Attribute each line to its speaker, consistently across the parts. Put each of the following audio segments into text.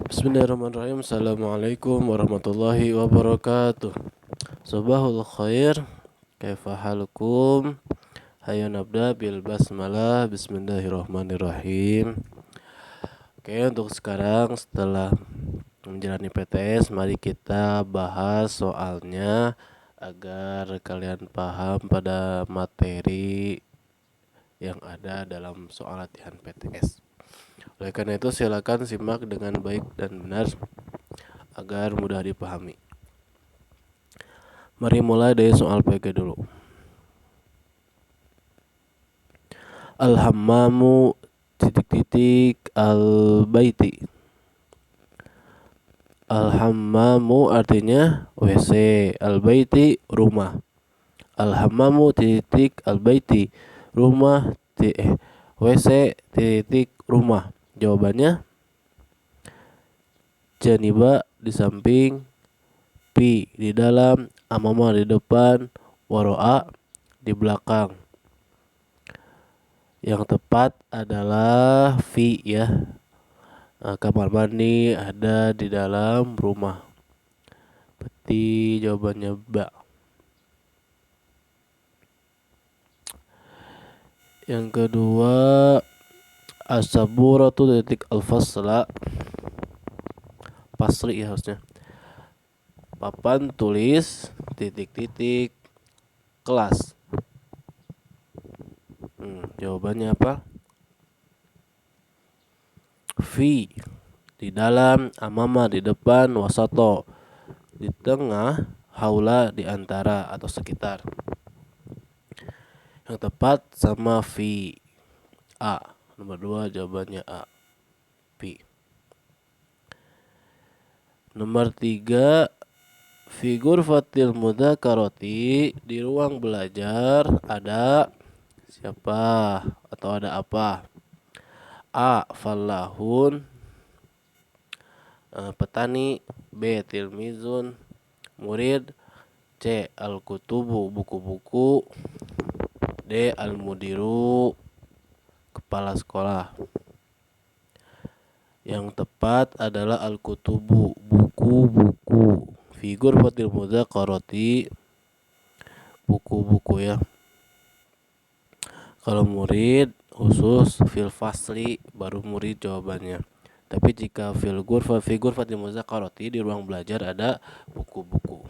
Speaker 1: Bismillahirrahmanirrahim. Assalamualaikum warahmatullahi wabarakatuh. Subahul khair. Kaifa halukum? Hayo nabda bil basmalah. Bismillahirrahmanirrahim. Oke, untuk sekarang setelah menjalani PTS, mari kita bahas soalnya agar kalian paham pada materi yang ada dalam soal latihan PTS. Oleh karena itu silakan simak dengan baik dan benar agar mudah dipahami. Mari mulai dari soal PG dulu. Al-hammamu titik-titik al-baiti. Al-hammamu artinya WC, al-baiti rumah. Al-hammamu titik al-baiti rumah WC titik rumah. Jawabannya janiba di samping, pi di dalam, amama di depan, waro'a di belakang. Yang tepat adalah fi ya. Kamar mandi ada di dalam rumah. Berarti jawabannya ba. Yang kedua as-saburatu titik al-fasla. Pasri ya harusnya. Papan tulis titik-titik kelas. Jawabannya apa? Fi di dalam, amama di depan, wasato di tengah, haula di antara atau sekitar. Yang tepat sama fi. A. Nomor 2 jawabannya A. Fi. Nomor 3 figur fatil mudzakarati di ruang belajar ada siapa atau ada apa? A. Fallahun, petani. B. Tilmizun, murid. C. Al-kutubu, buku-buku. D. Al-mudiru, kepala sekolah. Yang tepat adalah al-kutubu, buku-buku. Figur fatil mudzakarati, buku-buku ya. Kalau murid khusus fil fasli baru murid jawabannya. Tapi jika figur fatil mudzakarati di ruang belajar ada buku-buku.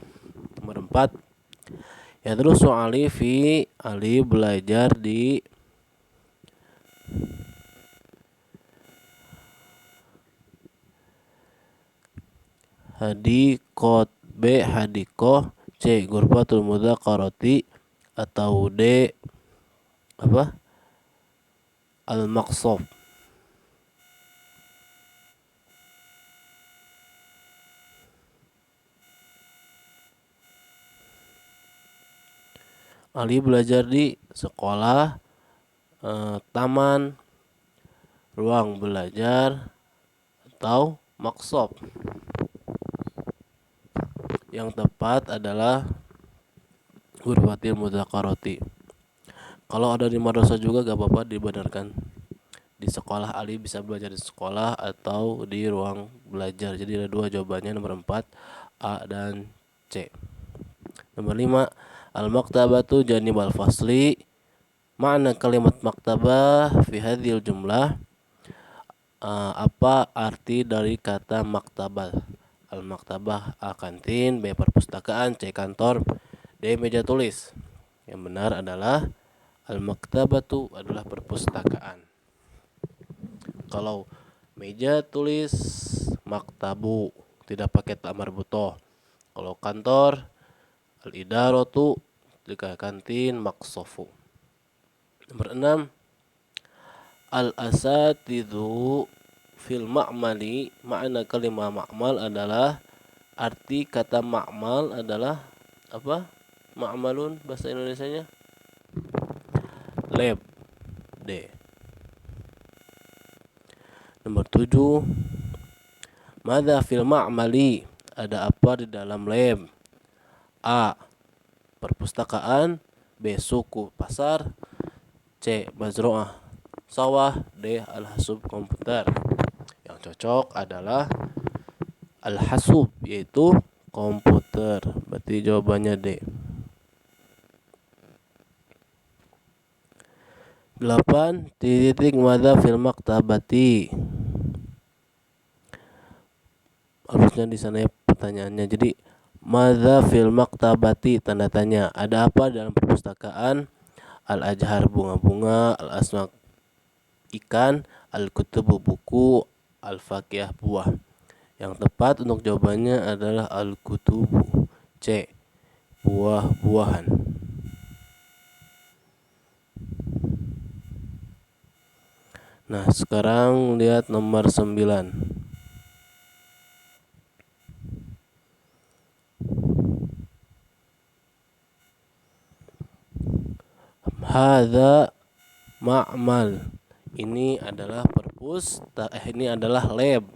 Speaker 1: Nomor 4 ya terus soali fi ali belajar di hadikot. B. Hadikoh. C. Ghurfatul mudzakarati. Atau D. apa? Al-maqsaf. Ali belajar di sekolah, taman, ruang belajar, atau maqsaf. Yang tepat adalah ghurfatil mudzakarati. Kalau ada di madrasah juga gak apa-apa dibenarkan. Di sekolah Ali bisa belajar di sekolah atau di ruang belajar. Jadi ada 2 jawabannya, nomor 4 A dan C. Nomor 5 al-maktabatu janibal fasli. Makna kalimat maktabah fi hadhil jumlah. Apa arti dari kata maktabah? Al-maktabah A. kantin, B. perpustakaan, C. kantor, D. meja tulis. Yang benar adalah al-maktabatu adalah perpustakaan. Kalau meja tulis maktabu, tidak pakai ta marbutoh. Kalau kantor al-idaratu, jika kantin maqsafu. Nomor 6 al-asatidzu fil ma'mali. Makna kalimat ma'mal adalah, arti kata ma'mal adalah apa? Ma'malun bahasa Indonesianya lab. D. Nomor 7 madza fil ma'mali, ada apa di dalam lab? A. perpustakaan. B. suku pasar. C. mazru'ah sawah. D. al-hasub komputer. Yang cocok adalah al-hasub yaitu komputer. Berarti jawabannya D. 8. Titik madza fil maktabati. Harusnya di sana ya pertanyaannya. Jadi madza fil maktabati tanda tanya. Ada apa dalam perpustakaan? Al-ajhar bunga-bunga, al-asmak ikan, al-kutubu buku, al-fakihah buah. Yang tepat untuk jawabannya adalah al-kutubu. C. Buah-buahan. Nah, sekarang lihat nomor 9. Hadza ma'mal. Ini adalah ini adalah lab.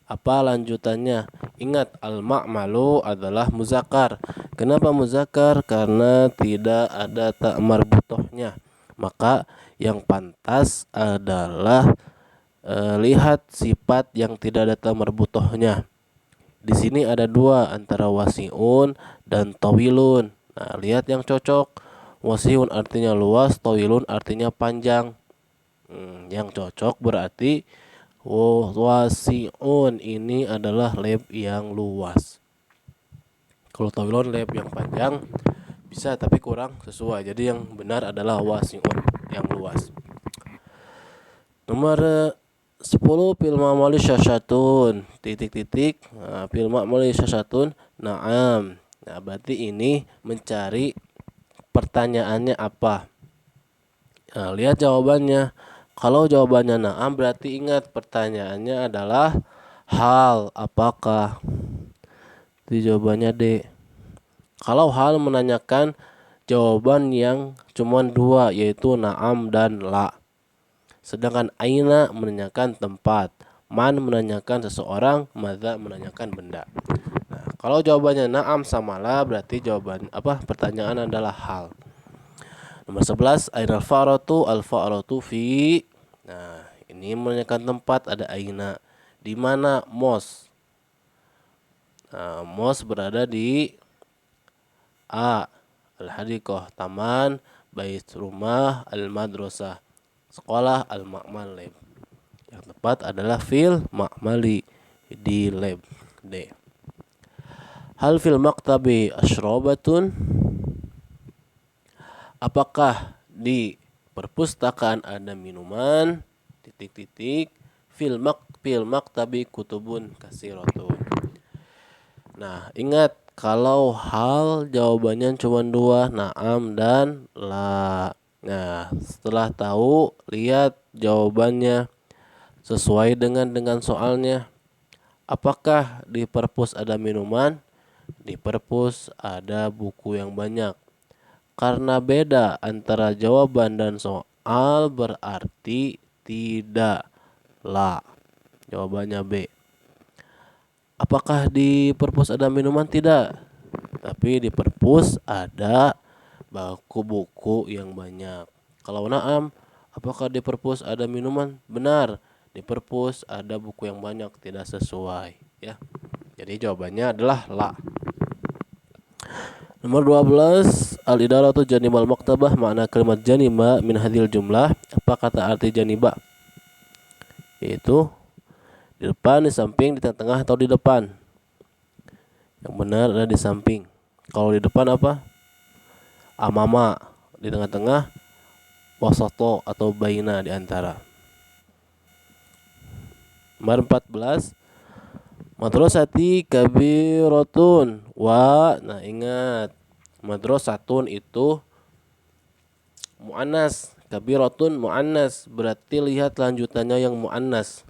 Speaker 1: Apa lanjutannya? Ingat, al-ma'malu adalah muzakkar. Kenapa muzakkar? Karena tidak ada ta marbutohnya. Maka yang pantas adalah lihat sifat yang tidak ada ta marbutohnya. Di sini ada dua, antara wasiun dan tawilun. Nah, lihat yang cocok. Wasiun artinya luas, tawilun artinya panjang. Yang cocok berarti wasiun ini adalah lab yang luas. Kalau tawilun lab yang panjang bisa tapi kurang sesuai. Jadi yang benar adalah wasiun yang luas. Nomor 10 fil ma'mali syasyatun titik-titik. Nah, fil ma'mali syasyatun na'am. Nah, berarti ini mencari pertanyaannya apa. Nah, lihat jawabannya. Kalau jawabannya na'am berarti ingat pertanyaannya adalah hal apakah. Itu jawabannya D. Kalau hal menanyakan jawaban yang cuma dua, yaitu na'am dan la. Sedangkan aina menanyakan tempat, man menanyakan seseorang, madza menanyakan benda. Nah, kalau jawabannya na'am sama la berarti pertanyaan adalah hal. Nomor 11 ainal fa'ratu al-fa'ratu fi. Nah, ini menanyakan tempat, ada aina. Di mana mos? Nah, mos berada di A. Al-hadiqah taman, bait rumah, al-madrasah sekolah, al-ma'mal lab. Yang tepat adalah fil ma'mali di lab D. Hal fil maktabi asyrobatun. Apakah di perpustakaan ada minuman? Titik-titik. Fil maktabi kutubun kasiratun. Nah, ingat kalau hal jawabannya cuma dua, na'am dan la. Nah, setelah tahu, lihat jawabannya sesuai dengan soalnya. Apakah di perpus ada minuman? Di perpus ada buku yang banyak. Karena beda antara jawaban dan soal berarti tidak la. Jawabannya B. Apakah di perpus ada minuman? Tidak. Tapi di perpus ada buku-buku yang banyak. Kalau na'am, apakah di perpus ada minuman? Benar. Di perpus ada buku yang banyak, tidak sesuai, ya. Jadi jawabannya adalah la. Nomor 12, al-idaratu janibal maktabah. Makna kalimat janiba min hadhil jumlah. Apa kata arti janiba? Yaitu di depan, di samping, di tengah-tengah, atau di depan. Yang benar adalah di samping. Kalau di depan apa? Amama. Di tengah-tengah, wasato atau baina di antara. Nomor 14, madrasati kabiratun wa. Nah, ingat, madrasatun itu muannas, kabiratun muannas, berarti lihat lanjutannya yang muannas.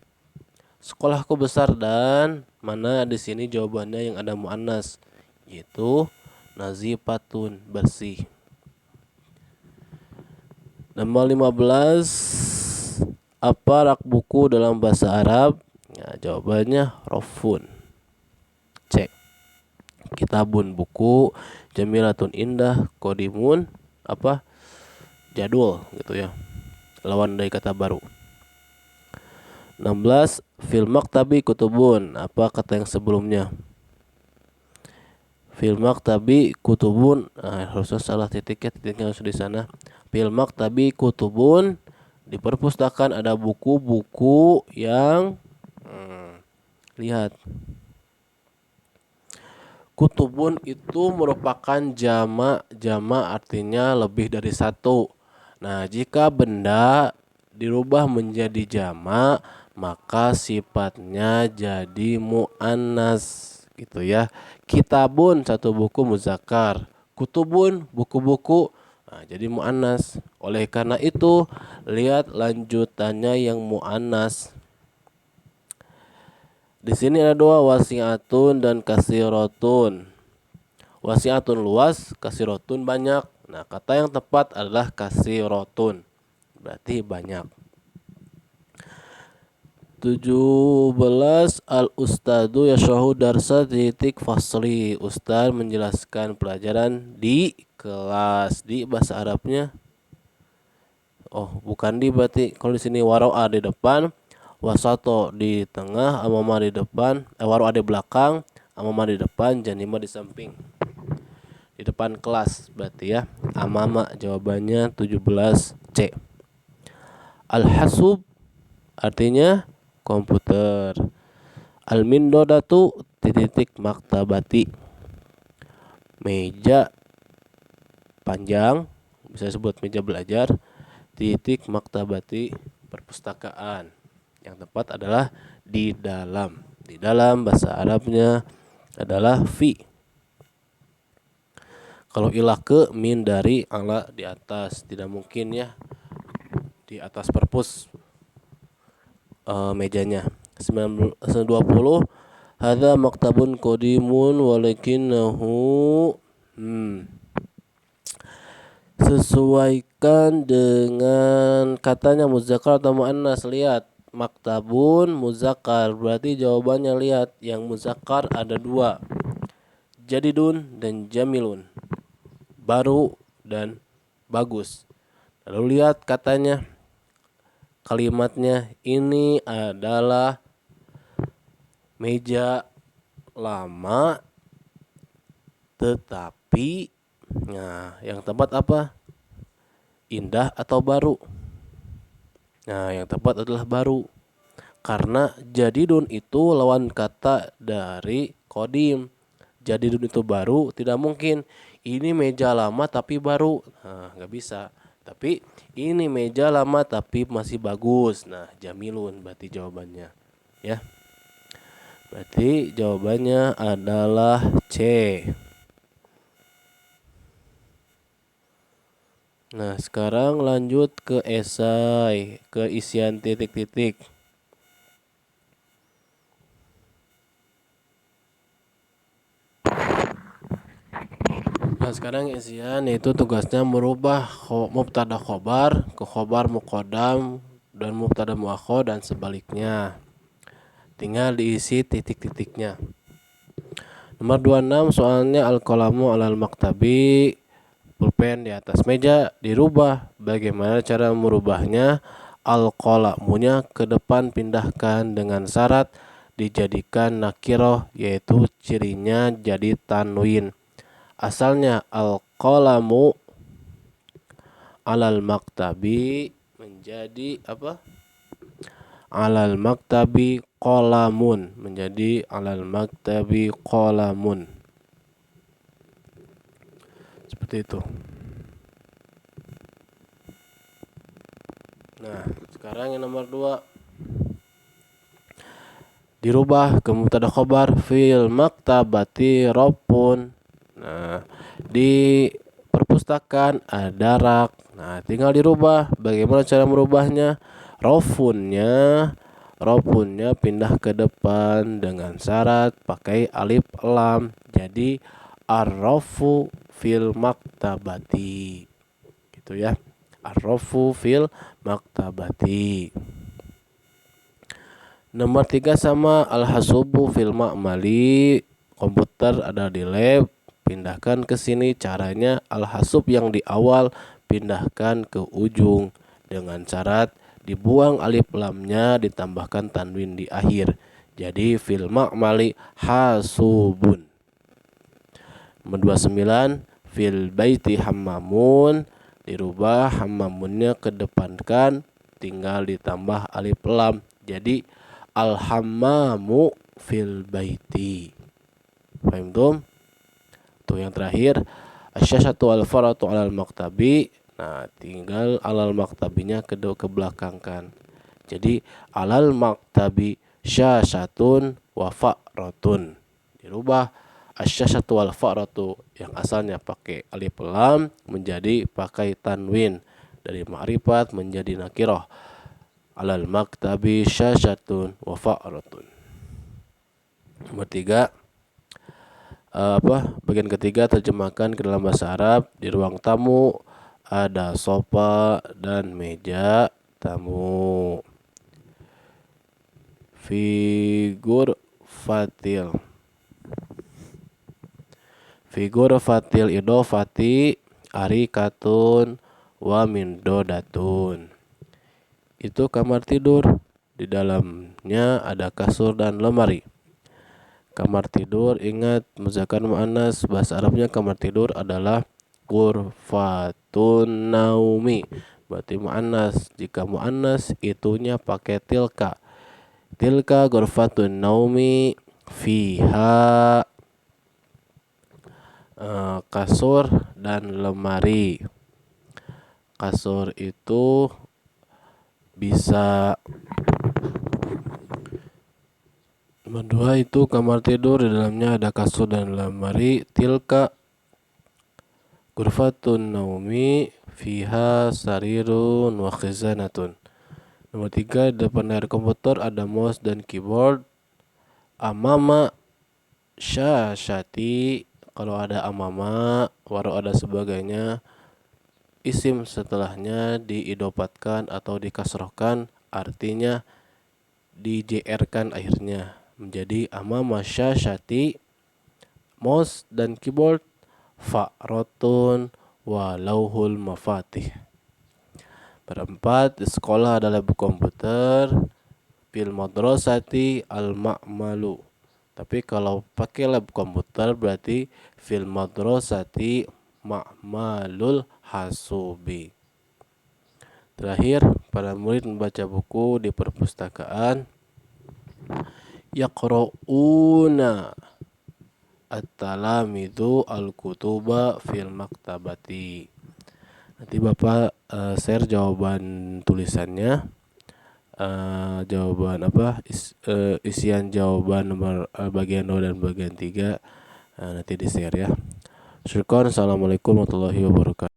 Speaker 1: Sekolahku besar dan mana di sini jawabannya yang ada muannas, yaitu nazifatun, bersih. Nomor 15, apa rak buku dalam bahasa Arab? Ya, jawabannya rofun. C. Kitabun buku, jamilatun indah, kodimun apa? Jadul gitu ya. Lawan dari kata baru. 16. Fil maktabi kutubun. Apa kata yang sebelumnya? Fil maktabi kutubun. Harusnya salah titiknya harus di sana. Fil maktabi kutubun. Di perpustakaan ada buku-buku yang lihat. Kutubun itu merupakan jama artinya lebih dari satu. Nah, jika benda dirubah menjadi jama, maka sifatnya jadi muannas gitu ya. Kitabun satu buku muzakkar, kutubun buku-buku, nah, jadi muannas. Oleh karena itu, lihat lanjutannya yang muannas. Di sini ada dua, wasi'atun dan kasirotun. Wasi'atun luas, kasirotun banyak. Nah, kata yang tepat adalah kasirotun. Berarti banyak. 17. Al-ustadu yashrahu darsa titik fasli. Ustaz menjelaskan pelajaran di kelas. Di bahasa Arabnya, bukan di, berarti kalau di sini waro'a di depan, wasato di tengah, amama di depan, waro'a di belakang, amama di depan, janima di samping. Di depan kelas berarti ya. Amama jawabannya 17C. Al-hasub artinya komputer. Al-mindodatu titik maktabati. Meja panjang, bisa disebut meja belajar, titik maktabati perpustakaan. Yang tepat adalah di dalam. Di dalam bahasa Arabnya adalah fi. Kalau ilah ke min dari ala di atas, tidak mungkin ya di atas perpus mejanya. 20. Hadza maktabun qadimun walakinahu sesuaikan dengan katanya muzakkar atau muannas. Lihat, maktabun muzakkar, berarti jawabannya lihat yang muzakkar ada dua, jadidun dan jamilun, baru dan bagus. Lalu lihat katanya, kalimatnya, ini adalah meja lama tetapi, nah yang tepat apa? Indah atau baru? Nah, yang tepat adalah baru. Karena jadidun itu lawan kata dari kodim. Jadidun itu baru, tidak mungkin ini meja lama tapi baru. Nah, nggak bisa. Tapi ini meja lama tapi masih bagus. Nah, jamilun berarti jawabannya. Ya. Berarti jawabannya adalah C. Nah, sekarang lanjut ke esai, ke isian titik-titik. Nah, sekarang isian itu tugasnya merubah mubtada khobar ke khobar muqaddam dan mubtada muakhar dan sebaliknya. Tinggal diisi titik-titiknya. Nomor 26 soalnya al-qalamu alal maktabi, pulpen di atas meja dirubah. Bagaimana cara merubahnya? Al-qalamunya ke depan pindahkan dengan syarat dijadikan nakiroh, yaitu cirinya jadi tanwin. Asalnya al-qalamu alal maktabi menjadi apa? Alal maktabi qalamun, menjadi alal maktabi qalamun. Seperti itu. Nah, sekarang yang nomor 2. Dirubah ke mubtada khobar fil maktabati robun. Nah, di perpustakaan ada rak. Nah, tinggal dirubah. Bagaimana cara merubahnya? Rofunnya pindah ke depan dengan syarat pakai alif lam. Jadi ar-rofu fil maktabati. Gitu ya. Ar-rofu fil maktabati. Nomor 3 sama al-hasubu fil ma'mali. Komputer ada di lab, pindahkan ke sini. Caranya al-hasub yang di awal pindahkan ke ujung dengan syarat dibuang alif lamnya, ditambahkan tanwin di akhir. Jadi fil ma'mali hasubun. Nomor 29 fil baiti hammamun, dirubah hammamunnya kedepankan, tinggal ditambah alif lam. Jadi al hammamu fil baiti. Paham tuh? Tuh yang terakhir asyasatu al faratu alal maktabi. Nah, tinggal alal maktabinya kebelakangkan. Jadi alal maktabi syasatun wa fa'ratun. Dirubah asyasatu wal fa'ratu yang asalnya pakai alif lam menjadi pakai tanwin, dari ma'rifat menjadi nakirah. Alal maktabi syasatun wa fa'ratun. Nomor 3 bagian ketiga, terjemahkan ke dalam bahasa Arab. Di ruang tamu ada sofa dan meja tamu. Figur fatil idofati arikatun wa mindodatun. Itu kamar tidur, di dalamnya ada kasur dan lemari. Kamar tidur, ingat muzakkar muannas, bahasa Arabnya kamar tidur adalah ghurfatun naumi, berarti muannas. Jika muannas itunya pakai tilka ghurfatun naumi fiha kasur dan lemari. Kasur itu bisa nomor 2 itu kamar tidur, di dalamnya ada kasur dan lemari. Tilka ghurfatun naumi fiha sarirun wa khizanatun. Nomor 3, di depan layar komputer ada mouse dan keyboard. Amama syashati, kalau ada amama, walau ada sebagainya, isim setelahnya diidopatkan atau dikasrohkan, artinya di-jr-kan akhirnya menjadi amama syashati, mouse dan keyboard, fa'rotun wa lauhul mafatih. 4, di sekolah ada lab komputer. Fil madrasati al ma'malu. Tapi kalau pakai lab komputer berarti fil madrasati ma'malul hasubi. Terakhir, para murid membaca buku di perpustakaan. Yaqra'una at-talamidu al-kutuba fil maktabati. Nanti Bapak share jawaban tulisannya, jawaban isian jawaban nomor bagian 2 dan bagian 3, nanti di share ya. Syukron. Assalamualaikum warahmatullahi wabarakatuh.